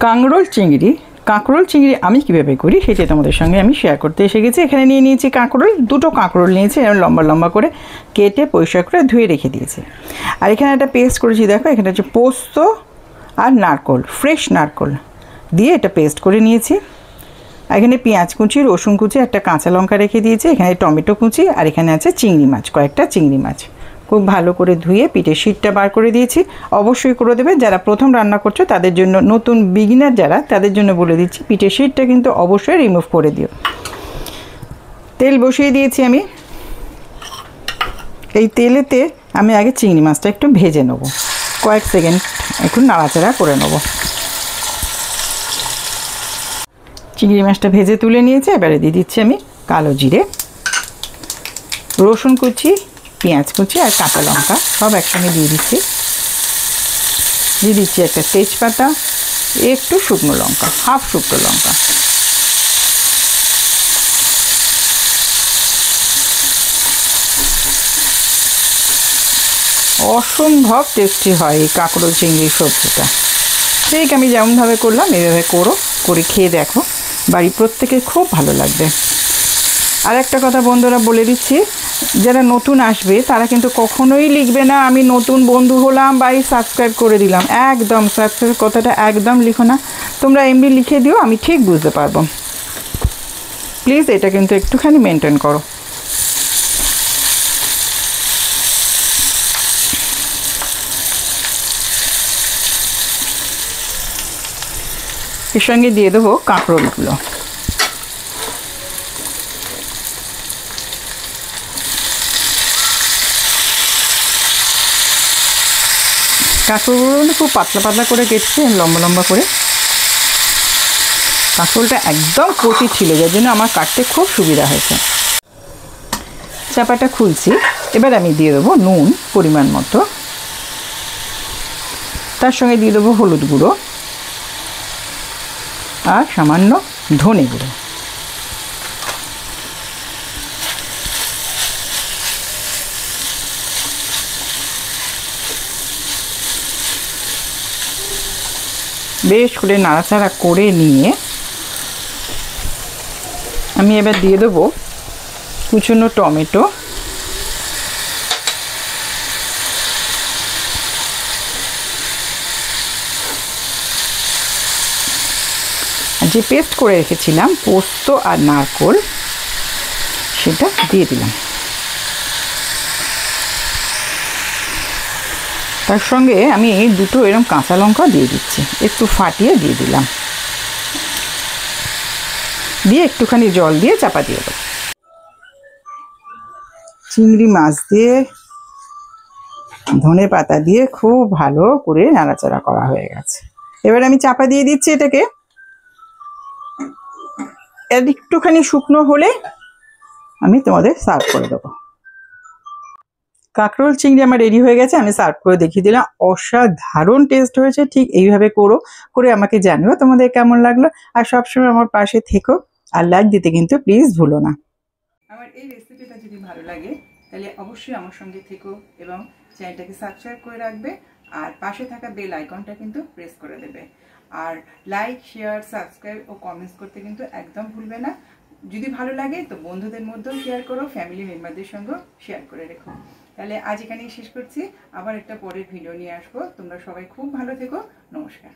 কাঁকরোল চিংড়ি আমি কীভাবে করি সেটা তোমাদের সঙ্গে আমি শেয়ার করতে এসে গেছি। এখানে নিয়ে নিয়েছি কাঁকরোল, দুটো কাঁকরোল নিয়েছি, এরকম লম্বা লম্বা করে কেটে পরিষ্কার করে ধুয়ে রেখে দিয়েছি। আর এখানে একটা পেস্ট করেছি, দেখো এখানে হচ্ছে পোস্ত আর নারকোল, ফ্রেশ নারকোল দিয়ে এটা পেস্ট করে নিয়েছি। এখানে পেঁয়াজ কুচি, রসুন কুচি, একটা কাঁচা লঙ্কা রেখে দিয়েছি, এখানে টমেটো কুচি, আর এখানে আছে চিংড়ি মাছ, কয়েকটা চিংড়ি মাছ খুব ভালো করে ধুয়ে পিঠের শীটটা বার করে দিয়েছি। অবশ্যই করে দেবে, যারা প্রথম রান্না করছো তাদের জন্য, নতুন বিগিনার যারা তাদের জন্য বলে দিচ্ছি, পিঠের শীটটা কিন্তু অবশ্যই রিমুভ করে দিও। তেল বসিয়ে দিয়েছি আমি। এই তেলেতে আমি আগে চিংড়ি মাছটা একটু ভেজে নেব, কয়েক সেকেন্ড একটু নাড়াচাড়া করে নেব। চিংড়ি মাছটা ভেজে তুলে নিয়েছি। এবারে দিয়ে দিচ্ছি আমি কালো জিরে, রসুন কুচি, পেঁয়াজ কুচি আর কাঁচা লঙ্কা সব একসঙ্গে দিয়ে দিচ্ছি। দিয়ে দিচ্ছি একটা তেজপাতা, একটু শুকনো লঙ্কা, হাফ শুকনো লঙ্কা। অসম্ভব টেস্টি হয় এই কাঁকরোল চিংড়ির সবজিটা। ঠিক আমি যেমনভাবে করলাম এইভাবে করে খেয়ে দেখো, বাড়ির প্রত্যেকের খুব ভালো লাগবে। আর একটা কথা বন্ধুরা বলে দিচ্ছি, যারা নতুন আসবে তারা কিন্তু কখনোই লিখবে না আমি নতুন বন্ধু হলাম বা সাবস্ক্রাইব করে দিলাম। একদম সাবস্ক্রাইব কথাটা একদম লিখো না, তোমরা এমনি লিখে দিও, আমি ঠিক বুঝতে পারবো। প্লিজ এটা কিন্তু একটুখানি মেনটেন করো। এর সঙ্গে দিয়ে দেবো কাঁকরোলগুলো। কাঁকরোলগুলো খুব পাতলা পাতলা করে কেটেছি, লম্বা লম্বা করে। কাঁকরোলটা একদম কচি ছিল, যার জন্য আমার কাটতে খুব সুবিধা হয়েছে। চাপাটা খুলছি। এবার আমি দিয়ে দেবো নুন পরিমাণ মতো, তার সঙ্গে দিয়ে দেবো হলুদ গুঁড়ো আর সামান্য ধনে গুঁড়ো। বেশ করে নাড়াচাড়া করে নিয়ে আমি এবার দিয়ে দেবো কুচনো টমেটো, যে পেস্ট করে রেখেছিলাম পোস্ত আর নারকোল সেটা দিয়ে দিলাম। তার সঙ্গে আমি এই দুটো এরকম কাঁচা লঙ্কা দিয়ে দিচ্ছি, একটু ফাটিয়ে দিয়ে দিলাম। দিয়ে একটুখানি জল দিয়ে চাপা দিয়ে দেবো। চিংড়ি মাছ দিয়ে ধনে পাতা দিয়ে খুব ভালো করে নাড়াচাড়া করা হয়ে গেছে। এবার আমি চাপা দিয়ে দিচ্ছি এটাকে। এর একটুখানি শুকনো হলে আমি তোমাদের সার্ভ করে দেবো। কাঁকরোল চিংড়ি আমার রেডি হয়ে গেছে, আমি সার্ভ করে দেখিয়ে দিলাম। অসাধারণ টেস্ট হয়েছে। ঠিক এইভাবে করে আমাকে জানিও তোমাদের কেমন লাগলো। আর সবসময় আমার পাশে থেকো, আর লাইক দিতে কিন্তু প্লিজ ভুলো না। আমার এই রেসিপিটা যদি ভালো লাগে তাহলে অবশ্যই আমার সঙ্গে থেকো এবং চ্যানেলটাকে সাবস্ক্রাইব করে রাখবে, আর পাশে থাকা বেল আইকনটা কিন্তু প্রেস করে দেবে। আর লাইক, শেয়ার, সাবস্ক্রাইব ও কমেন্টস করতে কিন্তু একদম ভুলবে না। যদি ভালো লাগে তো বন্ধুদের মধ্যেও শেয়ার করো, ফ্যামিলি মেম্বারদের সঙ্গেও শেয়ার করে রেখো। তাহলে আজ এখানেই শেষ করছি, আবার একটা পরের ভিডিও নিয়ে আসবো। তোমরা সবাই খুব ভালো থেকো। নমস্কার।